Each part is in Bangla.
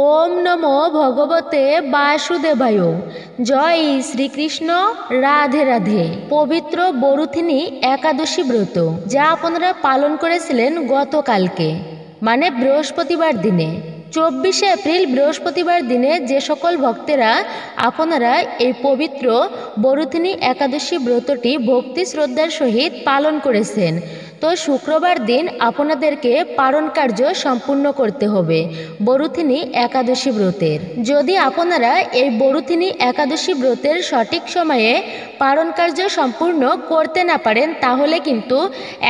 ওম নমো ভগবতে বাসুদেবায়। জয় শ্রীকৃষ্ণ। রাধে রাধে। পবিত্র বরুথিনী একাদশী ব্রত যা আপনারা পালন করেছিলেন গতকালকে মানে বৃহস্পতিবার দিনে 24শে এপ্রিল বৃহস্পতিবার দিনে যে সকল ভক্তেরা আপনারা এই পবিত্র বরুথিনী একাদশী ব্রতটি ভক্তি শ্রদ্ধার সহিত পালন করেছেন, তো শুক্রবার দিন আপনাদেরকে পালন কার্য সম্পূর্ণ করতে হবে বরুথিনী একাদশী ব্রতের। যদি আপনারা এই বরুথিনী একাদশী ব্রতের সঠিক সময়ে পালন কার্য সম্পূর্ণ করতে না পারেন তাহলে কিন্তু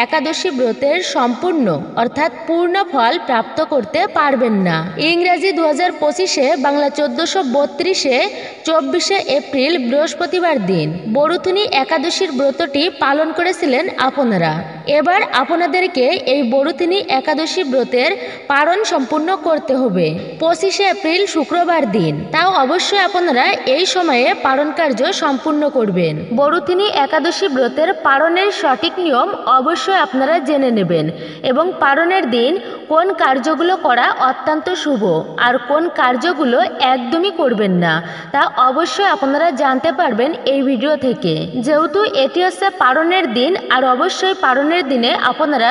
একাদশী ব্রতের সম্পূর্ণ অর্থাৎ পূর্ণ ফল প্রাপ্ত করতে পারবেন না। ইংরাজি 2025-এ বাংলা 1432-এ 24শে এপ্রিল বৃহস্পতিবার দিন বরুথিনী একাদশীর ব্রতটি পালন করেছিলেন আপনারা। এবার আপনাদেরকে এই বরুথিনী একাদশী ব্রতের পালন সম্পূর্ণ করতে হবে 25শে এপ্রিল শুক্রবার দিন। তাও অবশ্যই আপনারা এই সময়ে পালন কার্য সম্পূর্ণ করবেন। বরুথিনী একাদশী ব্রতের পালনের সঠিক নিয়ম অবশ্যই আপনারা জেনে নেবেন এবং পালনের দিন কোন কার্যগুলো করা অত্যন্ত শুভ আর কোন কার্যগুলো একদমই করবেন না তা অবশ্যই আপনারা জানতে পারবেন এই ভিডিও থেকে। যেহেতু এটি হচ্ছে পালনের দিন আর অবশ্যই পালনের দিনে আপনারা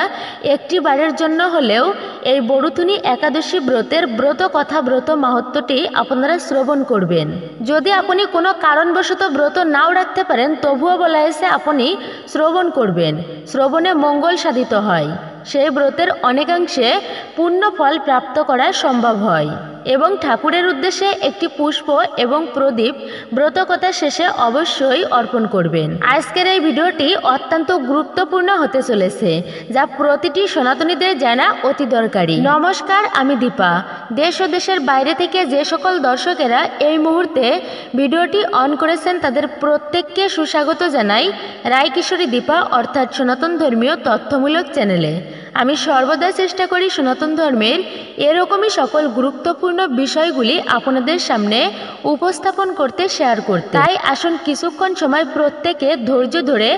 একটি বারের জন্য হলেও এই বরুথিনী একাদশী ব্রতের ব্রত কথা ব্রত মাহাত্ম্যটি আপনারা শ্রবণ করবেন। যদি আপনি কোনো কারণবশত ব্রত নাও রাখতে পারেন তবুও বলা হয়েছে আপনি শ্রবণ করবেন, শ্রবণে মঙ্গল সাধিত হয়, সেই ব্রতের অনেকাংশে পূর্ণ ফল প্রাপ্ত করা সম্ভব হয়। এবং ঠাকুরের উদ্দেশ্যে একটি পুষ্প এবং প্রদীপ ব্রতকথা শেষে অবশ্যই অর্পণ করবেন। আজকের এই ভিডিওটি অত্যন্ত গুরুত্বপূর্ণ হতে চলেছে যা প্রতিটি সনাতনীদের জানা অতি দরকারি। নমস্কার, আমি দীপা। দেশ ও দেশের বাইরে থেকে যে সকল দর্শকেরা এই মুহূর্তে ভিডিওটি অন করেছেন তাদের প্রত্যেককে সুস্বাগত জানাই রায়কিশোরী দীপা অর্থাৎ সনাতন ধর্মীয় তথ্যমূলক চ্যানেলে। আমি সর্বদা চেষ্টা করি সনাতন ধর্মের এরকমই সকল গুরুত্বপূর্ণ বিষয়গুলি আপনাদের সামনে উপস্থাপন করতে, শেয়ার করতে। তাই আসুন কিছুক্ষণ সময় প্রত্যেকে ধৈর্য ধরে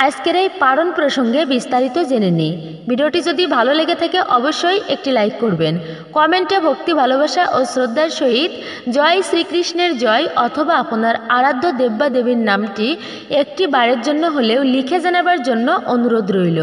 আজকের এই পালন প্রসঙ্গে বিস্তারিত জেনে নিই। ভিডিওটি যদি ভালো লেগে থাকে অবশ্যই একটি লাইক করবেন, কমেন্টে ভক্তি ভালোবাসা ও শ্রদ্ধার সহিত জয় শ্রীকৃষ্ণের জয় অথবা আপনার আরাধ্য দেব বা দেবীর নামটি একটি বারের জন্য হলেও লিখে জানাবার জন্য অনুরোধ রইল।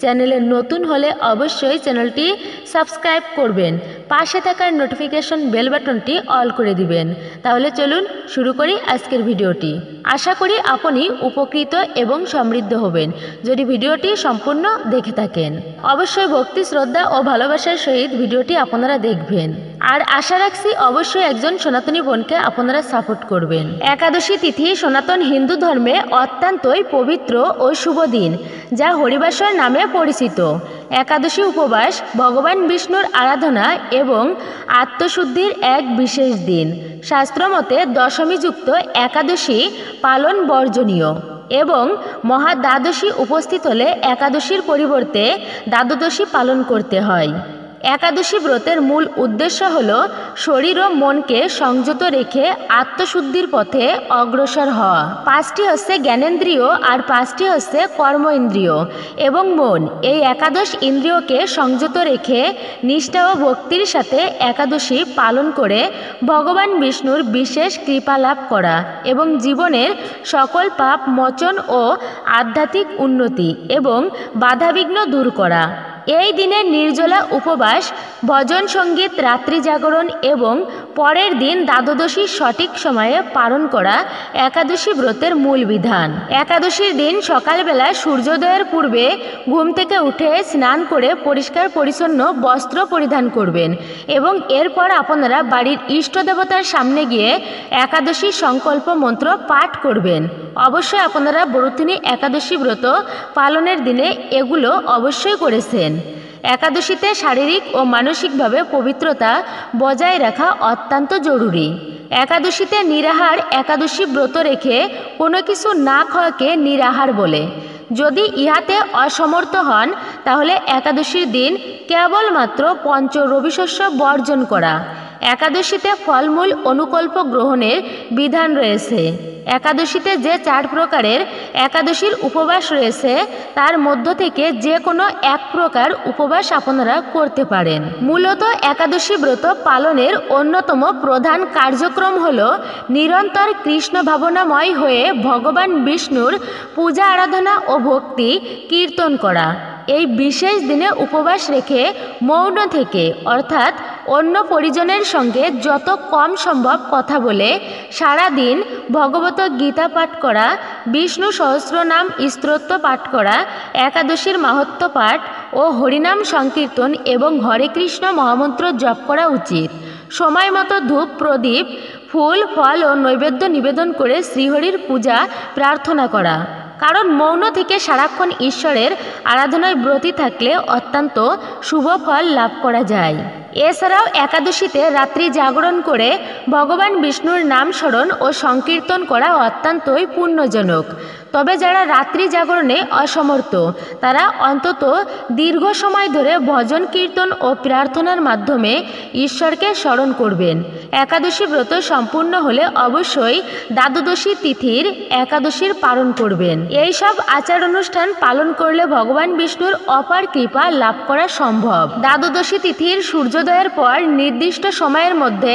চ্যানেলে নতুন হলে অবশ্যই চ্যানেলটি সাবস্ক্রাইব করবেন, পাশে থাকার নোটিফিকেশন বেল বাটনটি অল করে দিবেন। তাহলে চলুন শুরু করি আজকের ভিডিওটি। আশা করি আপনি উপকৃত এবং সমৃদ্ধ হবেন যদি ভিডিওটি সম্পূর্ণ দেখে থাকেন। অবশ্যই ভক্তি শ্রদ্ধা ও ভালোবাসার সহিত ভিডিওটি আপনারা দেখবেন আর আশা রাখছি অবশ্যই একজন সনাতনী বোনকে আপনারা সাপোর্ট করবেন। একাদশী তিথি সনাতন হিন্দু ধর্মে অত্যন্তই পবিত্র ও শুভ দিন যা হরিবাসর নামে পরিচিত। একাদশী উপবাস ভগবান বিষ্ণুর আরাধনা এবং আত্মশুদ্ধির এক বিশেষ দিন। শাস্ত্রমতে দশমীযুক্ত একাদশী পালন বর্জনীয় এবং মহাদ্বাদশী উপস্থিত হলে একাদশীর পরিবর্তে দ্বাদশী পালন করতে হয়। একাদশী ব্রতের মূল উদ্দেশ্য হল শরীর ও মনকে সংযত রেখে আত্মশুদ্ধির পথে অগ্রসর হওয়া। 5টি হচ্ছে জ্ঞানেন্দ্রিয় আর 5টি হচ্ছে কর্ম ইন্দ্রিয় এবং মন। এই একাদশ ইন্দ্রিয়কে সংযত রেখে নিষ্ঠা ও ভক্তির সাথে একাদশী পালন করে ভগবান বিষ্ণুর বিশেষ কৃপা লাভ করা এবং জীবনের সকল পাপ মোচন ও আধ্যাত্মিক উন্নতি এবং বাধাবিঘ্ন দূর করা। এই দিনে নির্জলা উপবাস, ভজন সঙ্গীত, রাত্রি জাগরণ এবং পরের দিন দ্বাদশীর সঠিক সময়ে পালন করা একাদশী ব্রতের মূল বিধান। একাদশীর দিন সকালবেলা সূর্যোদয়ের পূর্বে ঘুম থেকে উঠে স্নান করে পরিষ্কার পরিচ্ছন্ন বস্ত্র পরিধান করবেন এবং এরপর আপনারা বাড়ির ইষ্ট দেবতার সামনে গিয়ে একাদশীর সংকল্প মন্ত্র পাঠ করবেন। অবশ্যই আপনারা বরুথিনী একাদশী ব্রত পালনের দিনে এগুলো অবশ্যই করেছেন। একাদশীতে শারীরিক ও মানসিকভাবে পবিত্রতা বজায় রাখা অত্যন্ত জরুরি। একাদশীতে নিরাহার একাদশী ব্রত রেখে কোনো কিছু না খাওয়াকে নিরাহার বলে। যদি ইহাতে অসমর্থ হন তাহলে একাদশীর দিন কেবলমাত্র পঞ্চ রবিশস্য বর্জন করা একাদশীতে ফলমূল অনুকল্প গ্রহণের বিধান রয়েছে। একাদশীতে যে 4 প্রকারের একাদশীর উপবাস রয়েছে তার মধ্য থেকে যে কোনো এক প্রকার উপবাস আপনারা করতে পারেন। মূলত একাদশী ব্রত পালনের অন্যতম প্রধান কার্যক্রম হল নিরন্তর কৃষ্ণ ভাবনাময় হয়ে ভগবান বিষ্ণুর পূজা আরাধনা ও ভক্তি কীর্তন করা। এই বিশেষ দিনে উপবাস রেখে মৌন থেকে অর্থাৎ অন্য পরিজনের সঙ্গে যত কম সম্ভব কথা বলে সারা দিন ভগবত গীতা পাঠ করা, বিষ্ণু সহস্রনাম স্তোত্র পাঠ করা, একাদশীর মাহাত্ম্য পাঠ ও হরিনাম সংকীর্তন এবং হরে কৃষ্ণ মহামন্ত্র জপ করা উচিত। সময় মতো ধূপ প্রদীপ ফুল ফল ও নৈবেদ্য নিবেদন করে শ্রীহরির পূজা প্রার্থনা করা। কারণ মৌন থেকে সারাক্ষণ ঈশ্বরের আরাধনায় ব্রতী থাকলে অত্যন্ত শুভ ফল লাভ করা যায়। এছাড়াও একাদশীতে রাত্রি জাগরণ করে ভগবান বিষ্ণুর নাম স্মরণ ও সংকীর্তন করা অত্যন্তই পুণ্যজনক। তবে যারা রাত্রি জাগরণে অসমর্থ তারা অন্তত দীর্ঘ সময় ধরে ভজন কীর্তন ও প্রার্থনার মাধ্যমে ঈশ্বরকে স্মরণ করবেন। একাদশী ব্রত সম্পূর্ণ হলে অবশ্যই দ্বাদশী তিথির একাদশীর পালন করবেন। এই সব আচার অনুষ্ঠান পালন করলে ভগবান বিষ্ণুর অপার কৃপা লাভ করা সম্ভব। দ্বাদশী তিথির সূর্যোদয়ের পর নির্দিষ্ট সময়ের মধ্যে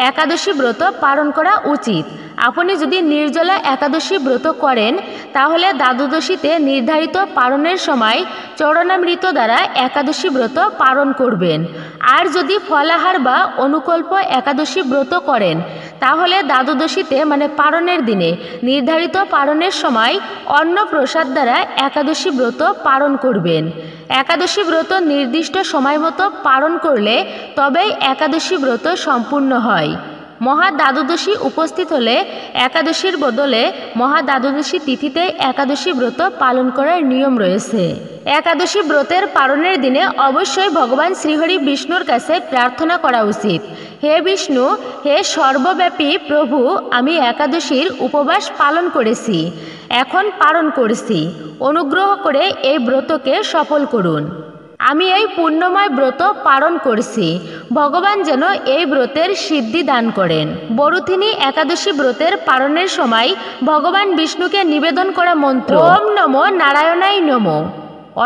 একাদশী ব্রত পালন করা উচিত। আপনি যদি নির্জলা একাদশী ব্রত করেন তাহলে দ্বাদশীতে নির্ধারিত পালনের সময় চরণামৃত দ্বারা একাদশী ব্রত পালন করবেন। আর যদি ফলাহার বা অনুকল্প একাদশী ব্রত করেন তাহলে দ্বাদশীতে পালনের দিনে নির্ধারিত পালনের সময় অন্ন প্রসাদ দ্বারা একাদশী ব্রত পালন করবেন। একাদশী ব্রত নির্দিষ্ট সময় মতো পালন করলে তবেই একাদশী ব্রত সম্পূর্ণ হয়। মহা দ্বাদশী উপস্থিত হলে একাদশীর বদলে মহা দ্বাদশী তিথিতে একাদশী ব্রত পালন করার নিয়ম রয়েছে। একাদশী ব্রতের পালনের দিনে অবশ্যই ভগবান শ্রীহরি বিষ্ণুর কাছে প্রার্থনা করা উচিত, হে বিষ্ণু, হে সর্বব্যাপী প্রভু, আমি একাদশীর উপবাস পালন করেছি, এখন পালন করছি, অনুগ্রহ করে এই ব্রতকে সফল করুন। আমি এই পুণ্যময় ব্রত পালন করছি, ভগবান যেন এই ব্রতের সিদ্ধি দান করেন। বরুথিনী একাদশী ব্রতের পালনের সময় ভগবান বিষ্ণুকে নিবেদন করা মন্ত্র ওম নমো নারায়ণায় নমো,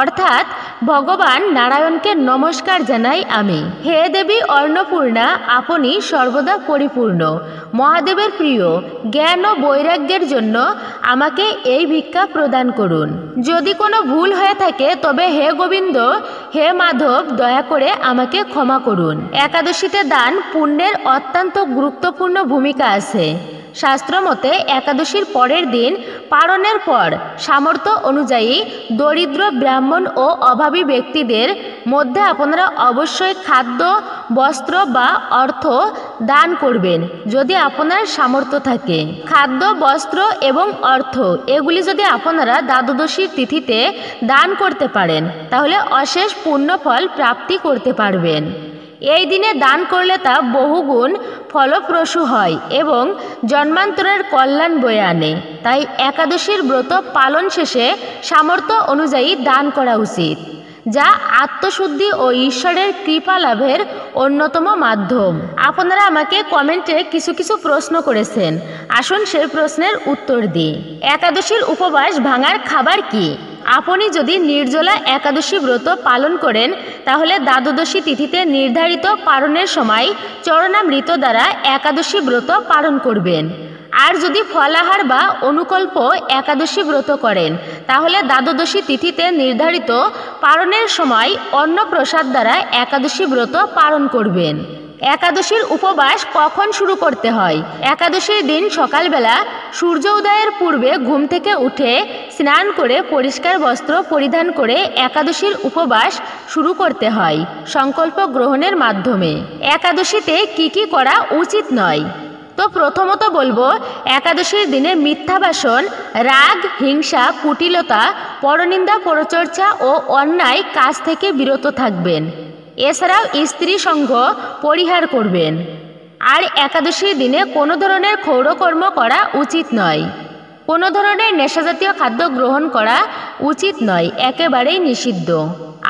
অর্থাৎ ভগবান নারায়ণকে নমস্কার জানাই আমি। হে দেবী অন্নপূর্ণা, আপনি সর্বদা পরিপূর্ণ, মহাদেবের প্রিয়, জ্ঞান ও বৈরাগ্যের জন্য আমাকে এই ভিক্ষা প্রদান করুন। যদি কোনো ভুল হয়ে থাকে তবে হে গোবিন্দ, হে মাধব, দয়া করে আমাকে ক্ষমা করুন। একাদশীতে দান পুণ্যের অত্যন্ত গুরুত্বপূর্ণ ভূমিকা আছে। শাস্ত্রমতে একাদশীর পরের দিন পালনের পর সামর্থ্য অনুযায়ী দরিদ্র ব্রাহ্মণ ও অভাবী ব্যক্তিদের মধ্যে আপনারা অবশ্যই খাদ্য বস্ত্র বা অর্থ দান করবেন যদি আপনার সামর্থ্য থাকে। খাদ্য বস্ত্র এবং অর্থ এগুলি যদি আপনারা দ্বাদশীর তিথিতে দান করতে পারেন তাহলে অশেষ পুণ্যফল প্রাপ্তি করতে পারবেন। এই দিনে দান করলে তা বহুগুণ ফলপ্রসূ হয় এবং জন্মান্তরের কল্যাণ বয়ে আনে। তাই একাদশীর ব্রত পালন শেষে সামর্থ্য অনুযায়ী দান করা উচিত, যা আত্মশুদ্ধি ও ঈশ্বরের কৃপা লাভের অন্যতম মাধ্যম। আপনারা আমাকে কমেন্টে কিছু প্রশ্ন করেছেন, আসুন সেই প্রশ্নের উত্তর দিই। একাদশীর উপবাস ভাঙার খাবার কি? আপনি যদি নির্জলা একাদশী ব্রত পালন করেন তাহলে দ্বাদশী তিথিতে নির্ধারিত পালনের সময় চরণামৃত দ্বারা একাদশী ব্রত পালন করবেন। আর যদি ফলাহার বা অনুকল্প একাদশী ব্রত করেন তাহলে দ্বাদশী তিথিতে নির্ধারিত পালনের সময় অন্ন প্রসাদ দ্বারা একাদশী ব্রত পালন করবেন। একাদশীর উপবাস কখন শুরু করতে হয়? একাদশীর দিন সকালবেলা সূর্য উদয়ের পূর্বে ঘুম থেকে উঠে স্নান করে পরিষ্কার বস্ত্র পরিধান করে একাদশীর উপবাস শুরু করতে হয় সংকল্প গ্রহণের মাধ্যমে। একাদশীতে কি করা উচিত নয়? তো প্রথমত বলবো, একাদশীর দিনে মিথ্যা ভাষণ, রাগ, হিংসা, কুটিলতা, পরনিন্দা, পরচর্চা ও অন্যায় কাজ থেকে বিরত থাকবেন। এছাড়াও স্ত্রী সঙ্গ পরিহার করবেন। আর একাদশীর দিনে কোনো ধরনের ক্ষৌরকর্ম করা উচিত নয়। কোনো ধরনের নেশাজাতীয় খাদ্য গ্রহণ করা উচিত নয়, একেবারেই নিষিদ্ধ।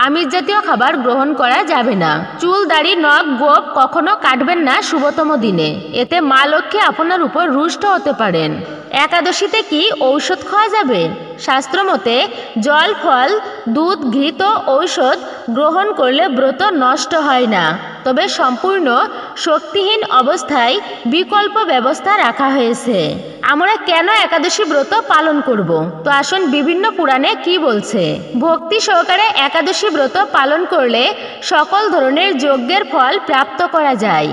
আমিষ জাতীয় খাবার গ্রহণ করা যাবে না। চুল, দাড়ি, নখ, গোঁফ কখনো কাটবেন না শুভতম দিনে, এতে মা লক্ষ্মী আপনার উপর রুষ্ট হতে পারেন। একাদশীতে কি ঔষধ খাওয়া যাবে? শাস্ত্র মতে জল, ফল, দুধ, ঘৃত, ঔষধ গ্রহণ করলে ব্রত নষ্ট হয় না, তবে সম্পূর্ণ শক্তিহীন অবস্থায় বিকল্প ব্যবস্থা রাখা হয়েছে। আমরা কেন একাদশী ব্রত পালন করব? তো আসুন বিভিন্ন পুরাণে কি বলছে। ভক্তি সহকারে একাদশী ব্রত পালন করলে সকল ধরনের যজ্ঞের ফল প্রাপ্ত করা যায়।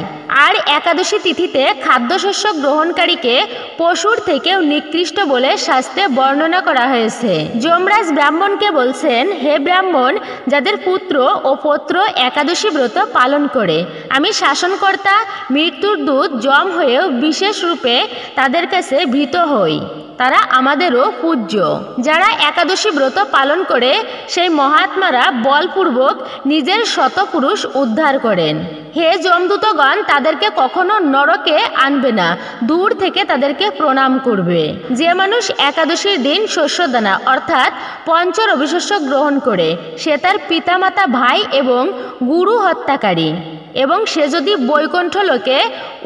আর একাদশী তিথিতে খাদ্যশস্য গ্রহণকারীকে পশুর থেকেও নিকৃষ্ট বলে শাস্ত্রে বর্ণনা করা হয়েছে। যমরাজ ব্রাহ্মণকে বলছেন, হে ব্রাহ্মণ, যাদের পুত্র ও পৌত্র একাদশী ব্রত পালন করে, আমি শাসনকর্তা মৃত্যুর দূত যম হয়েও বিশেষ রূপে তাদের কাছে ভীত হই। তারা আমাদেরও পূজ্য। যারা একাদশী ব্রত পালন করে সেই মহাত্মারা বলপূর্বক নিজের শতপুরুষ উদ্ধার করেন। হে যমদূতগণ, তাদেরকে কখনো নরকে আনবে না, দূর থেকে তাদেরকে প্রণাম করবে। যে মানুষ একাদশীর দিন শস্যদানা অর্থাৎ পঞ্চ রবিশস্য গ্রহণ করে সে তার পিতামাতা, ভাই এবং গুরু হত্যাকারী, এবং সে যদি বৈকুণ্ঠ লোকে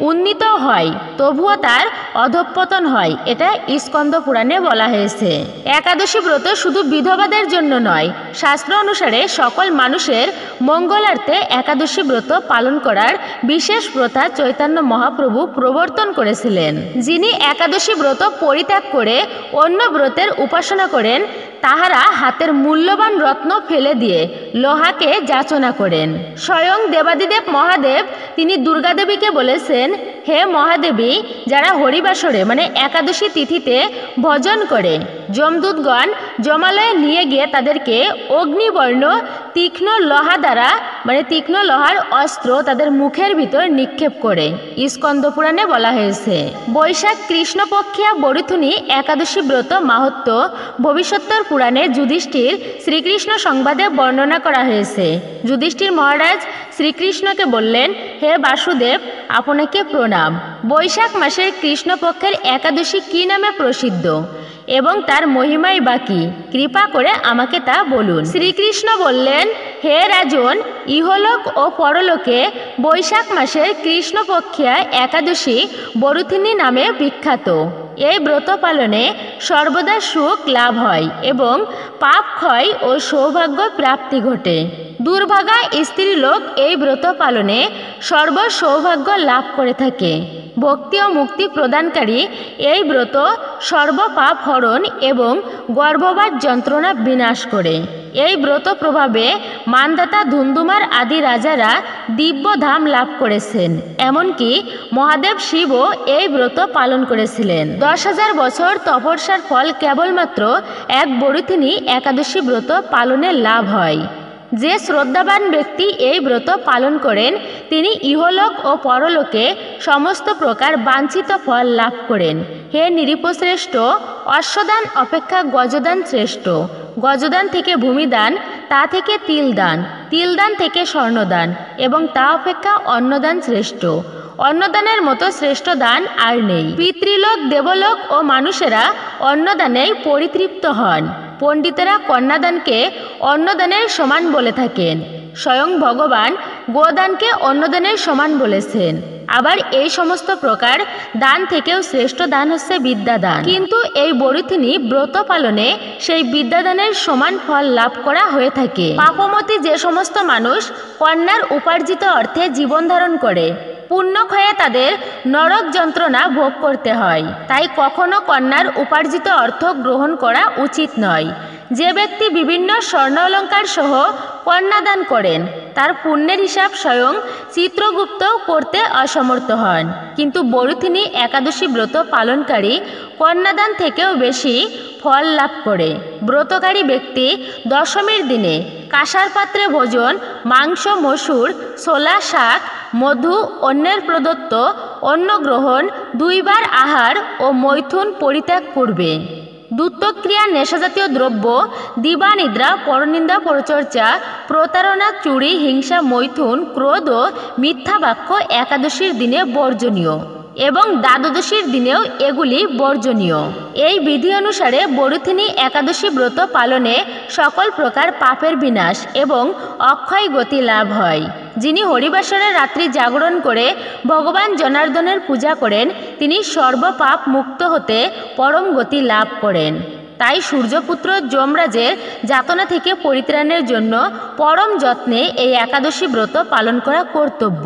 উন্নীত হয় তবুও তার অধঃপতন হয়, এটা স্কন্দ পুরাণে বলা হয়েছে। একাদশী ব্রত শুধু বিধবাদের জন্য নয়, শাস্ত্র অনুসারে সকল মানুষের মঙ্গলার্থে একাদশী ব্রত পালন করার বিশেষ প্রথা চৈতন্য মহাপ্রভু প্রবর্তন করেছিলেন। যিনি একাদশী ব্রত পরিত্যাগ করে অন্য ব্রতের উপাসনা করেন তাহারা হাতের মূল্যবান রত্ন ফেলে দিয়ে লোহাকে যাচনা করেন। স্বয়ং দেবাদিদেব মহাদেব তিনি দুর্গাদেবীকে বলেছেন, হে মহাদেবী, যারা হরিবাসরে মানে একাদশী তিথিতে ভজন করে যমদূতগণ যমালয়ে নিয়ে গিয়ে তাদেরকে অগ্নিবর্ণ তীক্ষ্ণ লোহা দ্বারা মানে তীক্ষ্ণ লোহার অস্ত্র তাদের মুখের ভিতর নিক্ষেপ করে, স্কন্দ পুরাণে বলা হয়েছে। বৈশাখ কৃষ্ণপক্ষিয়া বরুথুনি একাদশী ব্রত মাহাত্ম্য ভবিষ্যত্তর পুরাণে যুধিষ্ঠির শ্রীকৃষ্ণ সংবাদে বর্ণনা করা হয়েছে। যুধিষ্ঠির মহারাজ শ্রীকৃষ্ণকে বললেন, হে বাসুদেব, আপনাকে প্রণাম। বৈশাখ মাসের কৃষ্ণপক্ষের একাদশী কি নামে প্রসিদ্ধ এবং তার মহিমাই বা কি? কৃপা করে আমাকে তা বলুন। শ্রীকৃষ্ণ বললেন, হে রাজন, ইহলোক ও পরলোকে বৈশাখ মাসের কৃষ্ণপক্ষিয়া একাদশী বরুথিনী নামে বিখ্যাত। এই ব্রত পালনে সর্বদা সুখ লাভ হয় এবং পাপ ক্ষয় ও সৌভাগ্য প্রাপ্তি ঘটে। দুর্ভাগা স্ত্রীলোক এই ব্রত পালনে সর্বসৌভাগ্য লাভ করে থাকে। ভক্তি ও মুক্তি প্রদানকারী এই ব্রত সর্বপাপ হরণ এবং গর্ভপাত যন্ত্রণা বিনাশ করে। এই ব্রত প্রভাবে মানদাতা, ধুন্ধুমার আদি রাজারা দিব্য ধাম লাভ করেছেন। এমনকি মহাদেব শিবও এই ব্রত পালন করেছিলেন। 10,000 বছর তপস্যার ফল কেবলমাত্র এক বরুথিনী একাদশী ব্রত পালনে লাভ হয়। যে শ্রদ্ধাবান ব্যক্তি এই ব্রত পালন করেন তিনি ইহলোক ও পরলোকে সমস্ত প্রকার বাঞ্ছিত ফল লাভ করেন। হে নৃপশ্রেষ্ঠ, অশ্বদান অপেক্ষা গজদান শ্রেষ্ঠ। গজদান থেকে ভূমিদান, তা থেকে তিলদান, তিলদান থেকে স্বর্ণদান এবং তা অপেক্ষা অন্নদান শ্রেষ্ঠ। অন্নদানের মতো শ্রেষ্ঠ দান আর নেই। পিতৃলোক, দেবলোক ও মানুষেরা অন্নদানেই পরিতৃপ্ত হন। পণ্ডিতেরা কন্যাদানকে অন্নদানের সমান বলে থাকেন। স্বয়ং ভগবান গোদানকে অন্নদানের সমান বলেছেন। আবার এই সমস্ত প্রকার দান থেকেও শ্রেষ্ঠ দান হচ্ছে বিদ্যাদান। কিন্তু এই বরুথিনী ব্রত পালনে সেই বিদ্যাদানের সমান ফল লাভ করা হয়ে থাকে। পাপমতী যে সমস্ত মানুষ কন্যার উপার্জিত অর্থে জীবন ধারণ করে পুণ্যক্ষয়ে তাদের নরক যন্ত্রণা ভোগ করতে হয়। তাই কখনো কন্যার উপার্জিত অর্থ গ্রহণ করা উচিত নয়। যে ব্যক্তি বিভিন্ন স্বর্ণ অলঙ্কার সহ কন্যাদান করেন তার পুণ্যের হিসাব স্বয়ং চিত্রগুপ্ত করতে অসমর্থ হন। কিন্তু বরুথিনী একাদশী ব্রত পালনকারী কন্যাদান থেকেও বেশি ফল লাভ করে। ব্রতকারী ব্যক্তি দশমীর দিনে কাঁসার পাত্রে ভোজন, মাংস, মসুর, ছোলা, শাক, মধু, অন্যের প্রদত্ত অন্ন গ্রহণ, 2 বার আহার ও মৈথুন পরিত্যাগ করবে। দুত্তক্রিয়া, নেশাজাতীয় দ্রব্য, দিবানিদ্রা, পরনিন্দা, পরচর্চা, প্রতারণা, চুরি, হিংসা, মৈথুন, ক্রোধ ও মিথ্যা বাক্য একাদশীর দিনে বর্জনীয়। এবং দ্বাদশীর দিনেও এগুলি বর্জনীয়। এই বিধি অনুসারে বরুথিনী একাদশী ব্রত পালনে সকল প্রকার পাপের বিনাশ এবং অক্ষয় গতি লাভ হয়। যিনি হরিবাসরের রাত্রি জাগরণ করে ভগবান জনার্দনের পূজা করেন তিনি সর্বপাপ মুক্ত হতে পরম গতি লাভ করেন। তাই সূর্যপুত্র যমরাজের যাতনা থেকে পরিত্রাণের জন্য পরম যত্নে এই একাদশী ব্রত পালন করা কর্তব্য।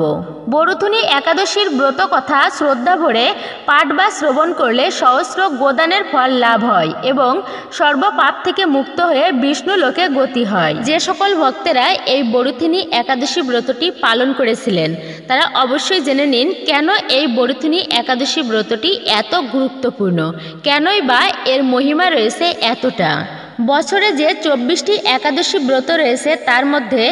বরুথিনী একাদশীর ব্রত কথা শ্রদ্ধা ভরে পাঠ বা শ্রবণ করলে সহস্র গোদানের ফল লাভ হয় এবং সর্বপাপ থেকে মুক্ত হয়ে বিষ্ণু লোকে গতি হয়। যে সকল ভক্তেরা এই বরুথিনী একাদশী ব্রতটি পালন করেছিলেন তারা অবশ্যই জেনে নিন কেন এই বরুথিনী একাদশী ব্রতটি এত গুরুত্বপূর্ণ, কেনই বা এর মহিমা রয়েছে এতটা। বছরে যে 24টি একাদশী ব্রত রয়েছে তার মধ্যে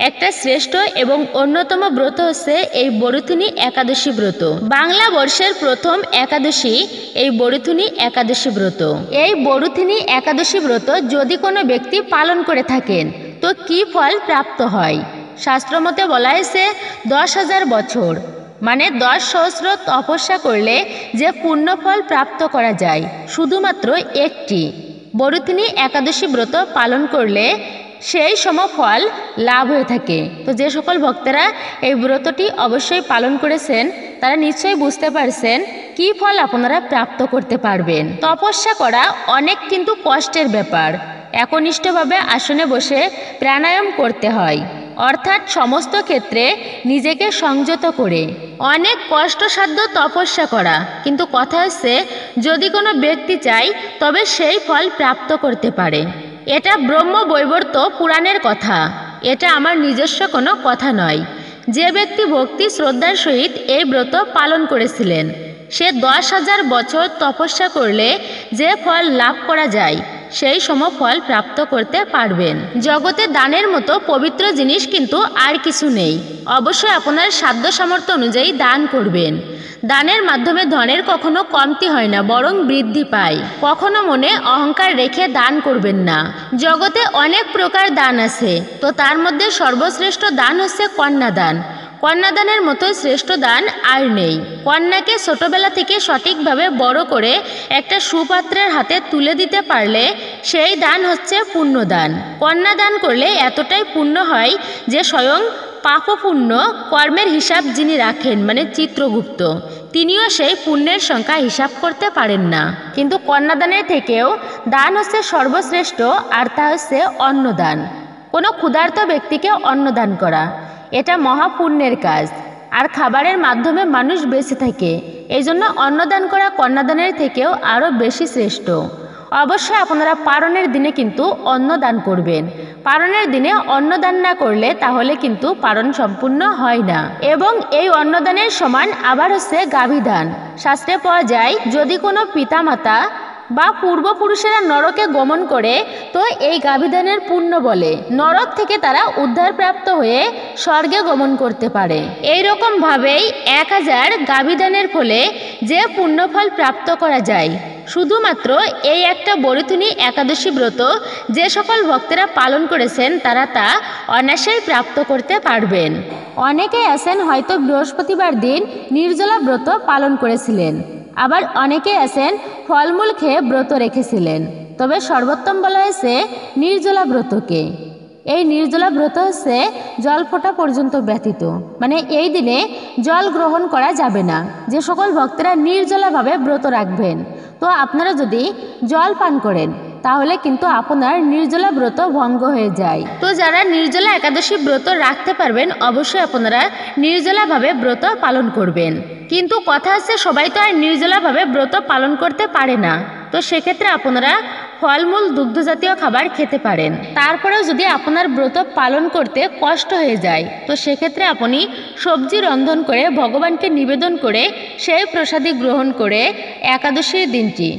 একটা শ্রেষ্ঠ এবং অন্যতম ব্রত হচ্ছে এই বরুথিনী একাদশী ব্রত। বাংলা বর্ষের প্রথম একাদশী এই বরুথিনী একাদশী ব্রত। এই বরুথিনী একাদশী ব্রত যদি কোনো ব্যক্তি পালন করে থাকেন তো কি ফল প্রাপ্ত হয়? শাস্ত্রমতে বলা হয়েছে 10,000 বছর মানে 10 সহস্র তপস্যা করলে যে পুণ্যফল প্রাপ্ত করা যায় শুধুমাত্র একটি বরুথিনী একাদশী ব্রত পালন করলে সেই সমফল লাভ হয়ে থাকে। তো যে সকল ভক্তরা এই ব্রতটি অবশ্যই পালন করেছেন তারা নিশ্চয়ই বুঝতে পারছেন কি ফল আপনারা প্রাপ্ত করতে পারবেন। তপস্যা করা অনেক কিন্তু কষ্টের ব্যাপার। একনিষ্ঠভাবে আসনে বসে প্রাণায়াম করতে হয়, অর্থাৎ সমস্ত ক্ষেত্রে নিজেকে সংযত করে অনেক কষ্টসাধ্য তপস্যা করা। কিন্তু কথা হচ্ছে যদি কোনো ব্যক্তি চায় তবে সেই ফল প্রাপ্ত করতে পারে। এটা ব্রহ্ম বৈবর্ত পুরাণের কথা, এটা আমার নিজস্ব কোনো কথা নয়। যে ব্যক্তি ভক্তি শ্রদ্ধার সহিত এই ব্রত পালন করেছিলেন সে 10,000 বছর তপস্যা করলে যে ফল লাভ করা যায় সেই সমফল প্রাপ্ত করতে পারবেন। জগতে দানের মতো পবিত্র জিনিস কিন্তু আর কিছু নেই। অবশ্যই আপনার সাধ্য সামর্থ্য অনুযায়ী দান করবেন। দানের মাধ্যমে ধনের কখনো কমতি হয় না, বরং বৃদ্ধি পায়। কখনো মনে অহংকার রেখে দান করবেন না। জগতে অনেক প্রকার দান আছে, তো তার মধ্যে সর্বশ্রেষ্ঠ দান হচ্ছে কন্যাদান। কন্যাদানের মতো শ্রেষ্ঠ দান আর নেই। কন্যাকে ছোটবেলা থেকে সঠিকভাবে বড় করে একটা সুপাত্রের হাতে তুলে দিতে পারলে সেই দান হচ্ছে পুণ্যদান। কন্যাদান করলে এতটাই পুণ্য হয় যে স্বয়ং পাপপুণ্য কর্মের হিসাব যিনি রাখেন মানে চিত্রগুপ্ত তিনিও সেই পুণ্যের সংখ্যা হিসাব করতে পারেন না। কিন্তু কন্যাদানের থেকেও দান হচ্ছে সর্বশ্রেষ্ঠ, আর তা হচ্ছে অন্নদান। কোনো ক্ষুধার্ত ব্যক্তিকে অন্নদান করা এটা মহাপুণ্যের কাজ, আর খাবারের মাধ্যমে মানুষ বেঁচে থাকে। এই জন্য অন্নদান করা কন্যাদানের থেকেও আরও বেশি শ্রেষ্ঠ। অবশ্যই আপনারা পারণের দিনে কিন্তু অন্নদান করবেন। পারণের দিনে অন্নদান না করলে তাহলে কিন্তু পারণ সম্পূর্ণ হয় না। এবং এই অন্নদানের সমান আবার হচ্ছে গাভীদান। শাস্ত্রে পাওয়া যায় যদি কোনো পিতামাতা বা পূর্বপুরুষেরা নরকে গমন করে তো এই গাভীদানের পুণ্য বলে নরক থেকে তারা উদ্ধারপ্রাপ্ত হয়ে স্বর্গে গমন করতে পারে। এই রকম ভাবেই 1000 গাভীদানের ফলে যে পুণ্যফল প্রাপ্ত করা যায় শুধুমাত্র এই একটা বরুথিনী একাদশী ব্রত যে সকল ভক্তেরা পালন করেছেন তারা তা অনায়াসেই প্রাপ্ত করতে পারবেন। অনেকেই আছেন হয়তো বৃহস্পতিবার দিন নির্জলা ব্রত পালন করেছিলেন, আবার অনেকে আছেন ফলমূল খেয়ে ব্রত রেখেছিলেন। তবে সর্বোত্তম বলা হয়েছে নির্জলা ব্রতকে। এই নির্জলা ব্রত হচ্ছে জল ফোঁটা পর্যন্ত ব্যতীত, মানে এই দিনে জল গ্রহণ করা যাবে না। যে সকল ভক্তরা নির্জলাভাবে ব্রত রাখবেন তো আপনারা যদি জল পান করেন তাহলে কিন্তু আপনার নির্জলা ব্রত ভঙ্গ হয়ে যায়। তো যারা নির্জলা একাদশী ব্রত রাখতে পারবেন অবশ্যই আপনারা নির্জলাভাবে ব্রত পালন করবেন। কিন্তু কথা হচ্ছে সবাই তো আর নির্জলাভাবে ব্রত পালন করতে পারে না, তো সেক্ষেত্রে আপনারা ফলমূল দুগ্ধজাতীয় খাবার খেতে পারেন। তারপরেও যদি আপনার ব্রত পালন করতে কষ্ট হয়ে যায় তো সেক্ষেত্রে আপনি সবজি রন্ধন করে ভগবানকে নিবেদন করে সেই প্রসাদী গ্রহণ করে একাদশীর দিনটি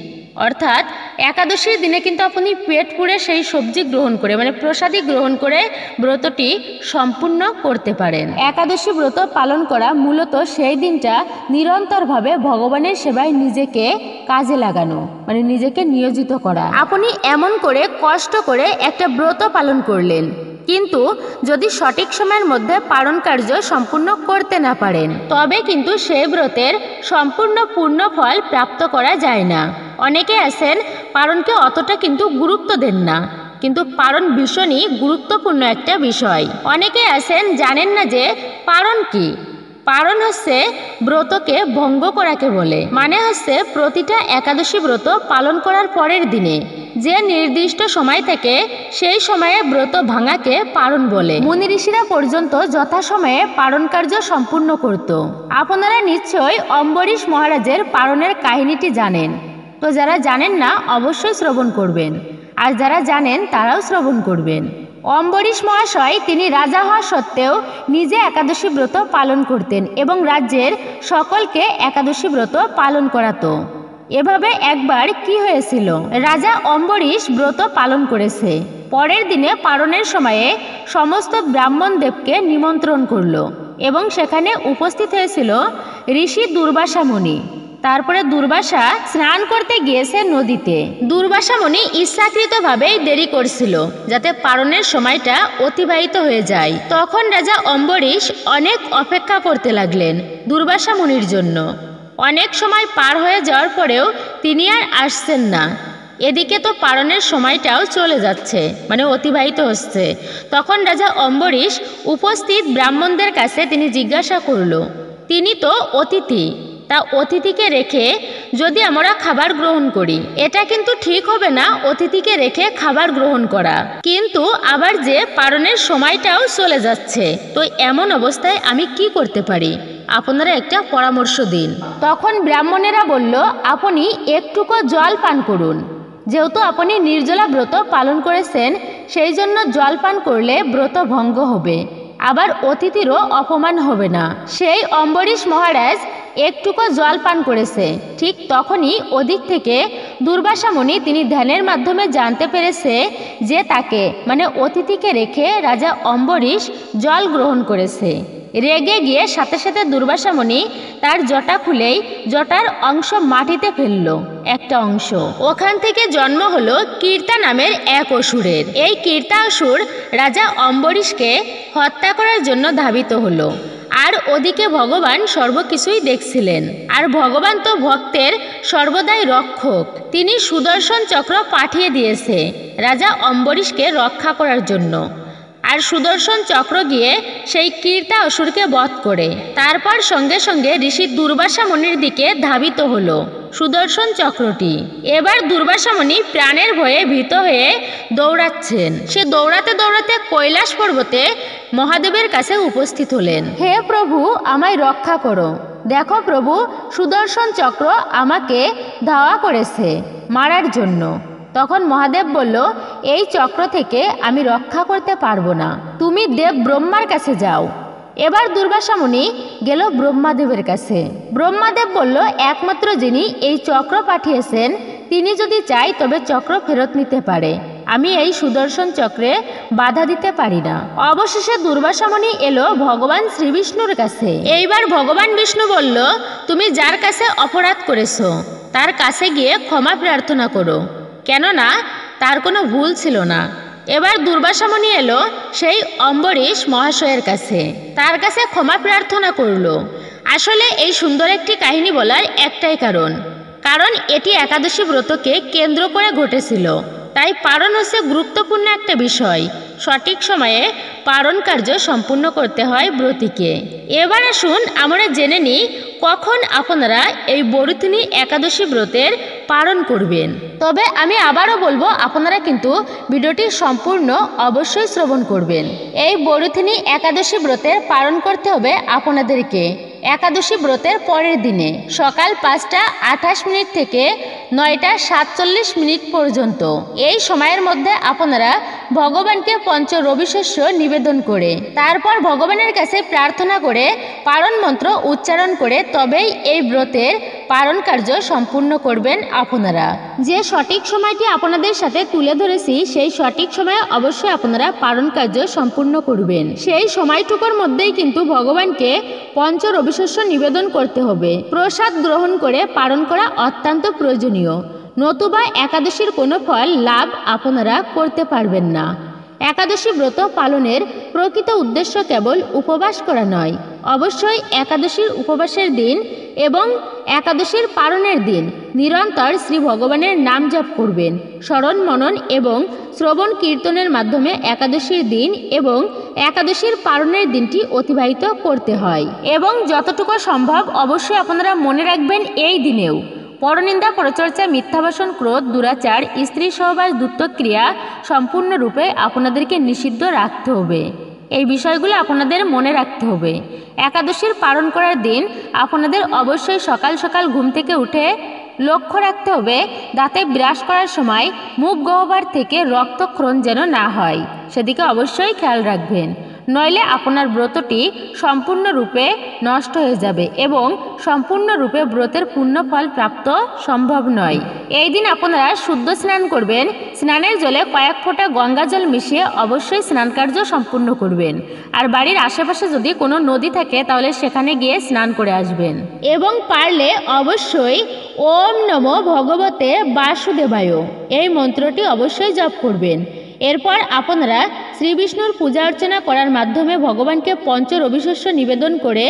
অর্থাৎ একাদশীর দিনে কিন্তু আপনি পেট পুড়ে সেই সবজি গ্রহণ করে মানে প্রসাদী গ্রহণ করে ব্রতটি সম্পূর্ণ করতে পারেন। একাদশী ব্রত পালন করা মূলত সেই দিনটা নিরন্তরভাবে ভগবানের সেবায় নিজেকে কাজে লাগানো, মানে নিজেকে নিয়োজিত করা। আপনি এমন করে কষ্ট করে একটা ব্রত পালন করলেন কিন্তু যদি সঠিক সময়ের মধ্যে পালন কার্য সম্পূর্ণ করতে না পারেন তবে কিন্তু সেই ব্রতের সম্পূর্ণ পূর্ণ ফল প্রাপ্ত করা যায় না। অনেকে আছেন পালনকে অতটা কিন্তু গুরুত্ব দেন না, কিন্তু পালন ভীষণই গুরুত্বপূর্ণ একটা বিষয়। অনেকে আছেন জানেন না যে পালন কি। পালন হচ্ছে ব্রতকে ভঙ্গ করাকে বলে, মানে হচ্ছে প্রতিটা একাদশী ব্রত পালন করার পরের দিনে যে নির্দিষ্ট সময় থেকে সেই সময়ে ব্রত ভাঙাকে পালন বলে। মুনি ঋষিরা পর্যন্ত যথাসময়ে পালন কার্য সম্পূর্ণ করত। আপনারা নিশ্চয়ই অম্বরীশ মহারাজের পালনের কাহিনীটি জানেন। তো যারা জানেন না অবশ্যই শ্রবণ করবেন, আর যারা জানেন তারাও শ্রবণ করবেন। অম্বরীশ মহাশয় তিনি রাজা হওয়া সত্ত্বেও নিজে একাদশী ব্রত পালন করতেন এবং রাজ্যের সকলকে একাদশী ব্রত পালন করাতো। এভাবে একবার কি হয়েছিল, রাজা অম্বরীশ ব্রত পালন করেছে। পরের দিনে পালনের সময়ে সমস্ত ব্রাহ্মণ দেবকে নিমন্ত্রণ করলো এবং সেখানে উপস্থিত হয়েছিল ঋষি দুর্বাসা মুনি। তারপরে দুর্বাসা স্নান করতে গিয়েছে নদীতে। দুর্বাসা মুনি ইচ্ছাকৃতভাবেই দেরি করছিল যাতে পালনের সময়টা অতিবাহিত হয়ে যায়। তখন রাজা অম্বরীশ অনেক অপেক্ষা করতে লাগলেন দুর্বাসা মুনির জন্য। অনেক সময় পার হয়ে যাওয়ার পরেও তিনি আর আসছেন না। এদিকে তো পালনের সময়টাও চলে যাচ্ছে, মানে অতিবাহিত হচ্ছে। তখন রাজা অম্বরীশ উপস্থিত ব্রাহ্মণদের কাছে তিনি জিজ্ঞাসা করল, তিনি তো অতিথি, তা অতিথিকে রেখে যদি আমরা খাবার গ্রহণ করি এটা কিন্তু ঠিক হবে না অতিথিকে রেখে খাবার গ্রহণ করা। কিন্তু আবার যে পালনের সময়টাও চলে যাচ্ছে, তো এমন অবস্থায় আমি কি করতে পারি, আপনারা একটা পরামর্শ দিন। তখন ব্রাহ্মণেরা বলল, আপনি একটুকু জল পান করুন। যেহেতু আপনি নির্জলা ব্রত পালন করেছেন সেই জন্য জল পান করলে ব্রত ভঙ্গ হবে, আবার অতিথিরও অপমান হবে না। সেই অম্বরীশ মহারাজ একটুকু জল পান করেছে। ঠিক তখনই ওদিক থেকে দুর্বাসা মুনি তিনি ধ্যানের মাধ্যমে জানতে পেরেছে যে তাকে মানে অতিথিকে রেখে রাজা অম্বরীশ জল গ্রহণ করেছে। রেগে গিয়ে সাথে সাথে দুর্বাসা মুনি তার জটা খুলেই জটার অংশ মাটিতে ফেলল, একটা অংশ। ওখান থেকে জন্ম হলো কীর্তা নামের এক অসুরের। এই কীর্তা অসুর রাজা অম্বরীশকে হত্যা করার জন্য ধাবিত হলো। আর ওদিকে ভগবান সর্বকিছুই দেখছিলেন। আর ভগবান তো ভক্তের সর্বদাই রক্ষক। তিনি সুদর্শন চক্র পাঠিয়ে দিয়েছে রাজা অম্বরীশকে রক্ষা করার জন্য। আর সুদর্শন চক্র গিয়ে সেই কীর্তা অসুরকে বধ করে তারপর সঙ্গে সঙ্গে ঋষি দুর্বাসা মুনির দিকে ধাবিত হলো সুদর্শন চক্রটি। এবার দুর্বাসা মুনি প্রাণের ভয়ে ভীত হয়ে দৌড়াচ্ছেন। সে দৌড়াতে দৌড়াতে কৈলাস পর্বতে মহাদেবের কাছে উপস্থিত হলেন। হে প্রভু, আমায় রক্ষা করো। দেখো প্রভু, সুদর্শন চক্র আমাকে ধাওয়া করেছে মারার জন্য। তখন মহাদেব বলল, এই চক্র থেকে আমি রক্ষা করতে পারবো না, তুমি দেব ব্রহ্মার কাছে যাও। এবার দুর্বাসা মুনি গেল ব্রহ্মাদেবের কাছে। ব্রহ্মাদেব বলল, একমাত্র যিনি এই চক্র পাঠিয়েছেন তিনি যদি চাই তবে চক্র ফেরত নিতে পারে, আমি এই সুদর্শন চক্রে বাধা দিতে পারি না। অবশেষে দুর্বাসা মুনি এলো ভগবান শ্রীবিষ্ণুর কাছে। এইবার ভগবান বিষ্ণু বলল, তুমি যার কাছে অপরাধ করেছো তার কাছে গিয়ে ক্ষমা প্রার্থনা করো, কেননা তার কোনো ভুল ছিল না। এবার দুর্বাসা মুনি এলো সেই অম্বরীশ মহাশয়ের কাছে, তার কাছে ক্ষমা প্রার্থনা করলো। আসলে এই সুন্দর একটি কাহিনী বলার একটাই কারণ এটি একাদশী ব্রতকে কেন্দ্র করে ঘটেছিল। তাই পালন হচ্ছে গুরুত্বপূর্ণ একটা বিষয়। সঠিক সময়ে পালন কার্য সম্পূর্ণ করতে হয় ব্রতীকে। এবার আসুন আমরা জেনে নিই কখন আপনারা এই বরুথিনী একাদশী ব্রতের পালন করবেন। তবে আমি আবারও বলবো, আপনারা কিন্তু ভিডিওটি সম্পূর্ণ অবশ্যই শ্রবণ করবেন। এই বরুথিনী একাদশী ব্রতের পালন করতে হবে আপনাদেরকে একাদশী ব্রতের পরের দিনে সকাল 5টা 28 মিনিট থেকে 9টা 47 মিনিট পর্যন্ত। এই সময়ের মধ্যে আপনারা ভগবানকে পঞ্চ রবিশস্য নিবেদন করে তারপর ভগবানের কাছে প্রার্থনা করে পালন মন্ত্র উচ্চারণ করে তবেই এই ব্রতের পালন কার্য সম্পূর্ণ করবেন আপনারা। যে সঠিক সময়টি আপনাদের সাথে তুলে ধরেছি সেই সঠিক সময়ে অবশ্যই আপনারা পালন কার্য সম্পূর্ণ করবেন। সেই সময়টুকুর মধ্যেই কিন্তু ভগবানকে পঞ্চ রবিশস্য নিবেদন করতে হবে। প্রসাদ গ্রহণ করে পালন করা অত্যন্ত প্রয়োজনীয়, নতুবা একাদশীর কোনো ফল লাভ আপনারা করতে পারবেন না। একাদশী ব্রত পালনের প্রকৃত উদ্দেশ্য কেবল উপবাস করা নয়, অবশ্যই একাদশীর উপবাসের দিন এবং একাদশীর পালনের দিন নিরন্তর শ্রী ভগবানের নাম জপ করবেন। স্মরণ মনন এবং শ্রবণ কীর্তনের মাধ্যমে একাদশীর দিন এবং একাদশীর পালনের দিনটি অতিবাহিত করতে হয় এবং যতটুকু সম্ভব অবশ্যই আপনারা মনে রাখবেন এই দিনেও পরনিন্দা, পরচর্চা, মিথ্যাভাষণ, ক্রোধ, দুরাচার, স্ত্রী সহবাস, দুত্তক্রিয়া সম্পূর্ণরূপে আপনাদেরকে নিষিদ্ধ রাখতে হবে। এই বিষয়গুলো আপনাদের মনে রাখতে হবে। একাদশীর পালন করার দিন আপনাদের অবশ্যই সকাল সকাল ঘুম থেকে উঠে লক্ষ্য রাখতে হবে দাঁতে ব্রাশ করার সময় মুখ গহ্বর থেকে রক্তক্ষরণ যেন না হয়, সেদিকে অবশ্যই খেয়াল রাখবেন। নইলে আপনার ব্রতটি সম্পূর্ণরূপে নষ্ট হয়ে যাবে এবং সম্পূর্ণরূপে ব্রতের পূর্ণ ফল প্রাপ্ত সম্ভব নয়। এই দিন আপনারা শুদ্ধ স্নান করবেন। স্নানের জলে কয়েক ফোঁটা গঙ্গা জল মিশিয়ে অবশ্যই স্নান কার্য সম্পূর্ণ করবেন। আর বাড়ির আশেপাশে যদি কোনো নদী থাকে তাহলে সেখানে গিয়ে স্নান করে আসবেন এবং পারলে অবশ্যই ওম নমো ভগবতে বাসুদেবায় এই মন্ত্রটি অবশ্যই জপ করবেন। এরপর আপনারা শ্রী বিষ্ণুর পূজা অর্চনা করার মাধ্যমে ভগবানকে পঞ্চ রবিশস্য নিবেদন করে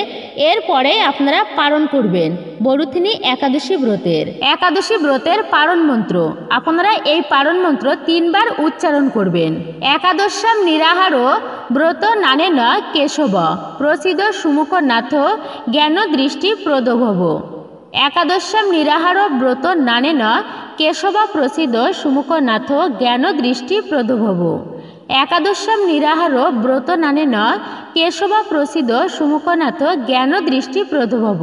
এরপরে আপনারা পালন করবেন বরুথিনী একাদশী ব্রতের পালন মন্ত্র। আপনারা এই পালন মন্ত্র 3 বার উচ্চারণ করবেন। একাদশ্যাম নিরাহারো ব্রত নানেন কেশব প্রসিদ সুমুখ নাথ জ্ঞান দৃষ্টি প্রদভব। একাদশ্যাম নিরাহার ব্রত নানেন কেশব প্রসিদ সুমুখ নাথ জ্ঞান দৃষ্টি প্রদভব। একাদশ্যাম নিরাহার ব্রত নানেন কেশব প্রসিদ সুমুখ নাথ জ্ঞান দৃষ্টি প্রদভব।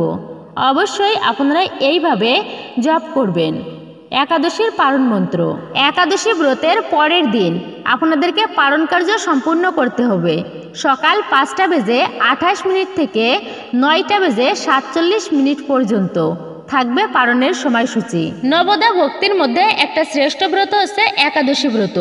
অবশ্যই আপনারা এইভাবে জপ করবেন একাদশীর পালন মন্ত্র। একাদশী ব্রতের পরের দিন আপনাদেরকে পালন কার্য সম্পূর্ণ করতে হবে। সকাল 5টা বেজে 28 মিনিট থেকে 9টা বেজে 47 মিনিট পর্যন্ত থাকবে পালনের সময়সূচি। নবদা ভক্তির মধ্যে একটা শ্রেষ্ঠ ব্রত হচ্ছে একাদশী ব্রত।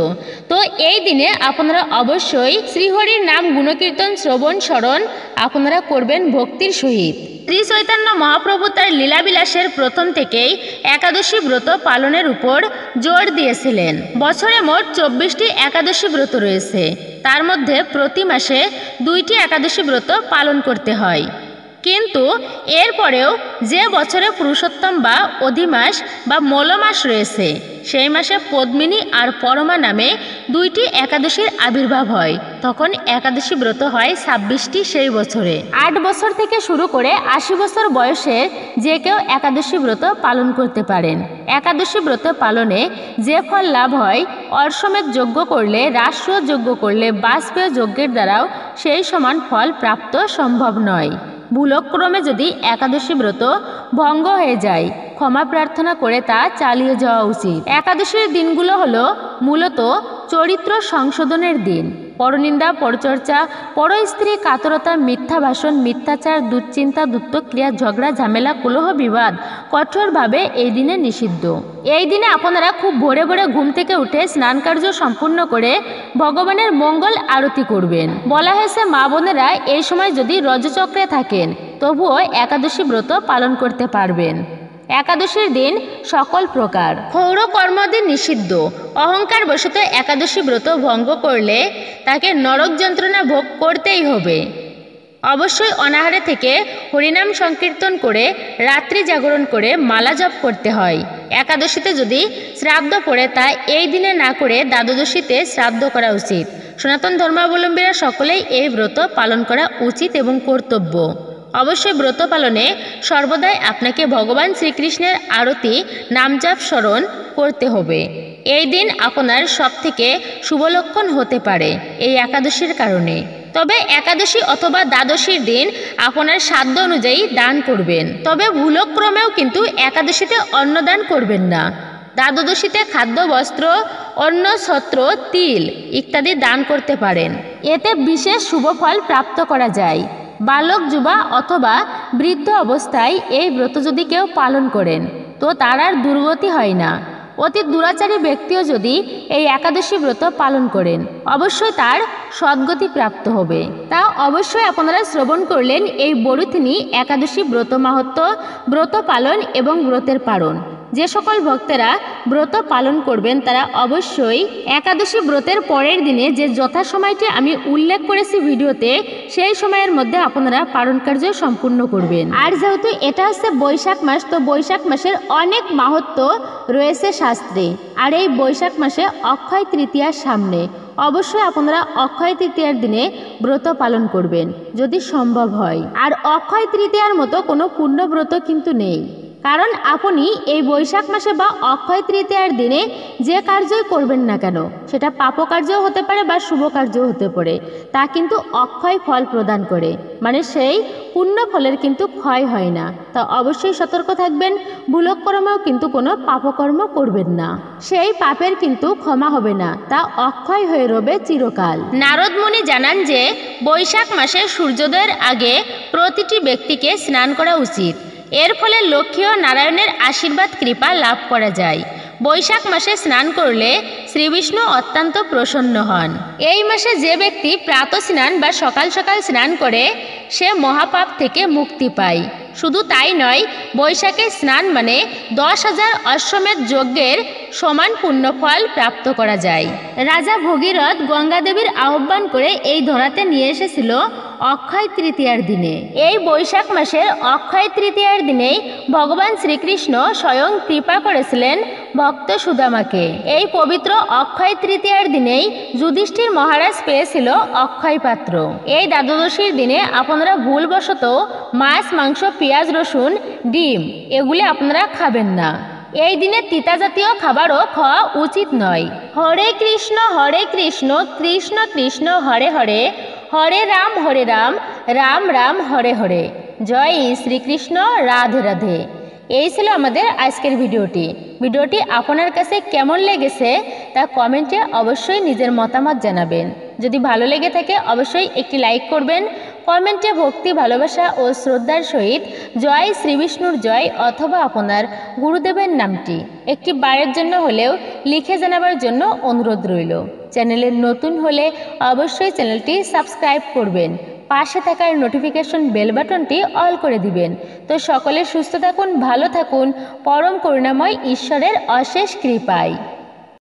তো এই দিনে আপনারা অবশ্যই শ্রীহরির নাম গুণকীর্তন শ্রবণ স্মরণ আপনারা করবেন ভক্তির সহিত। শ্রী চৈতন্য মহাপ্রভু তার লীলাবিলাসের প্রথম থেকেই একাদশী ব্রত পালনের উপর জোর দিয়েছিলেন। বছরে মোট 24টি একাদশী ব্রত রয়েছে। তার মধ্যে প্রতি মাসে 2টি একাদশী ব্রত পালন করতে হয়। কিন্তু এরপরেও যে বছরে পুরুষোত্তম বা অধিমাস বা মলমাস রয়েছে সেই মাসে পদ্মিনী আর পরমা নামে 2টি একাদশীর আবির্ভাব হয়। তখন একাদশী ব্রত হয় 26টি সেই বছরে। 8 বছর থেকে শুরু করে 80 বছর বয়সে যে কেউ একাদশী ব্রত পালন করতে পারেন। একাদশী ব্রত পালনে যে ফল লাভ হয় অশ্বমেধ যজ্ঞ করলে, রাষ্ট্রীয় যজ্ঞ করলে, বাজপেয় যজ্ঞের দ্বারাও সেই সমান ফল প্রাপ্ত সম্ভব নয়। ভুলক্রমে যদি একাদশী ব্রত ভঙ্গ হয়ে যায় ক্ষমা প্রার্থনা করে তা চালিয়ে যাওয়া উচিত। একাদশীর দিনগুলো হলো মূলত চরিত্র সংশোধনের দিন। পরনিন্দা, পরচর্চা, পরস্ত্রী কাতরতা, মিথ্যা ভাষণ, মিথ্যাচার, দুশ্চিন্তা, দুত্তক্রিয়া, ঝগড়া, ঝামেলা, কলহ, বিবাদ কঠোরভাবে এই দিনে নিষিদ্ধ। এই দিনে আপনারা খুব ভোরে ভোরে ঘুম থেকে উঠে স্নান কার্য সম্পূর্ণ করে ভগবানের মঙ্গল আরতি করবেন। বলা হয়েছে মা বোনেরা এই সময় যদি রজচক্রে থাকেন তবুও একাদশী ব্রত পালন করতে পারবেন। একাদশীর দিন সকল প্রকার ক্ষৌর কর্মাদি নিষিদ্ধ। অহংকার বশত একাদশী ব্রত ভঙ্গ করলে তাকে নরক যন্ত্রণা ভোগ করতেই হবে। অবশ্যই অনাহারে থেকে হরিনাম সংকীর্তন করে রাত্রি জাগরণ করে মালা জপ করতে হয়। একাদশীতে যদি শ্রাদ্ধ পড়ে তা এই দিনে না করে দ্বাদশীতে শ্রাদ্ধ করা উচিত। সনাতন ধর্মাবলম্বীরা সকলেই এই ব্রত পালন করা উচিত এবং কর্তব্য। অবশ্যই ব্রত পালনে সর্বদাই আপনাকে ভগবান শ্রীকৃষ্ণের আরতি নামজাপ স্মরণ করতে হবে। এই দিন আপনার সবথেকে শুভলক্ষণ হতে পারে এই একাদশীর কারণে। তবে একাদশী অথবা দ্বাদশীর দিন আপনার সাধ্য অনুযায়ী দান করবেন। তবে ভুলক্রমেও কিন্তু একাদশীতে অন্নদান করবেন না। দ্বাদশীতে খাদ্য, বস্ত্র, অন্ন, ছত্র, তিল ইত্যাদি দান করতে পারেন। এতে বিশেষ শুভ ফল প্রাপ্ত করা যায়। বালক, যুবা অথবা বৃদ্ধ অবস্থায় এই ব্রত যদি কেউ পালন করেন তো তার আর দুর্গতি হয় না। অতি দুরাচারী ব্যক্তিও যদি এই একাদশী ব্রত পালন করেন অবশ্যই তার সদ্গতি প্রাপ্ত হবে। তা অবশ্যই আপনারা শ্রবণ করলেন এই বরুথিনী একাদশী ব্রত মাহাত্ম্য, ব্রত পালন এবং ব্রতের পালন। যে সকল ভক্তেরা ব্রত পালন করবেন তারা অবশ্যই একাদশী ব্রতের পরের দিনে যে যথাসময়টি আমি উল্লেখ করেছি ভিডিওতে, সেই সময়ের মধ্যে আপনারা পালন কার্য সম্পূর্ণ করবেন। আর যেহেতু এটা হচ্ছে বৈশাখ মাস, তো বৈশাখ মাসের অনেক মাহাত্ম্য রয়েছে শাস্ত্রে। আর এই বৈশাখ মাসে অক্ষয় তৃতীয়ার সামনে অবশ্যই আপনারা অক্ষয় তৃতীয়ার দিনে ব্রত পালন করবেন যদি সম্ভব হয়। আর অক্ষয় তৃতীয়ার মতো কোনো পূর্ণব্রত কিন্তু নেই, কারণ আপনি এই বৈশাখ মাসে বা অক্ষয় তৃতীয়ার দিনে যে কার্যই করবেন না কেন, সেটা পাপকার্যও হতে পারে বা শুভ কার্যও হতে পারে, তা কিন্তু অক্ষয় ফল প্রদান করে, মানে সেই পুণ্য ফলের কিন্তু ক্ষয় হয় না। তা অবশ্যই সতর্ক থাকবেন, ভুলক্রমেও কিন্তু কোনো পাপকর্ম করবেন না, সেই পাপের কিন্তু ক্ষমা হবে না, তা অক্ষয় হয়ে রবে চিরকাল। নারদ মুনি জানান যে বৈশাখ মাসে সূর্যোদয়ের আগে প্রতিটি ব্যক্তিকে স্নান করা উচিত। এর ফলে লক্ষ্মী ও নারায়ণের আশীর্বাদ কৃপা লাভ করা যায়। বৈশাখ মাসে স্নান করলে শ্রীবিষ্ণু অত্যন্ত প্রসন্ন হন। এই মাসে যে ব্যক্তি প্রাতঃ স্নান বা সকাল সকাল স্নান করে সে মহাপাপ থেকে মুক্তি পায়। শুধু তাই নয়, বৈশাখে স্নান মানে 10,000 অশ্বমেধ যজ্ঞের সমান পুণ্যফল প্রাপ্ত করা যায়। রাজা ভগীরথ গঙ্গা দেবীর আহ্বান করে এই ধরাতে নিয়ে এসেছিল অক্ষয় তৃতীয়ার দিনে। এই বৈশাখ মাসের অক্ষয় তৃতীয়ার দিনেই ভগবান শ্রীকৃষ্ণ স্বয়ং কৃপা করেছিলেন ভক্ত সুদামাকে। এই পবিত্র অক্ষয় তৃতীয়ার দিনেই যুধিষ্ঠির মহারাজ পেয়েছিল অক্ষয় পাত্র। এই দ্বাদশীর দিনে আপনারা ভুলবশত মাছ, মাংস, পেঁয়াজ, রসুন, ডিম এগুলি আপনারা খাবেন না। এই দিনে তিতা জাতীয় খাবারও খাওয়া উচিত নয়। হরে কৃষ্ণ কৃষ্ণ কৃষ্ণ হরে হরে, হরে রাম রাম রাম হরে হরে। জয় শ্রীকৃষ্ণ, রাধে রাধে। এই ছিল আমাদের আজকের ভিডিওটি আপনার কাছে কেমন লেগেছে তা কমেন্টে অবশ্যই নিজের মতামত জানাবেন। যদি ভালো লেগে থাকে অবশ্যই একটি লাইক করবেন। কমেন্টে ভক্তি, ভালোবাসা ও শ্রদ্ধার সহিত জয় শ্রীবিষ্ণুর জয় অথবা আপনার গুরুদেবের নামটি একটি বারের জন্য হলেও লিখে জানাবার জন্য অনুরোধ রইল। চ্যানেলে নতুন হলে অবশ্যই চ্যানেলটি সাবস্ক্রাইব করবেন, পাশে থাকার নোটিফিকেশন বেল বাটনটি অল করে দিবেন। তো সকলে সুস্থ থাকুন, ভালো থাকুন, পরম করুণাময় ঈশ্বরের অশেষ কৃপায়।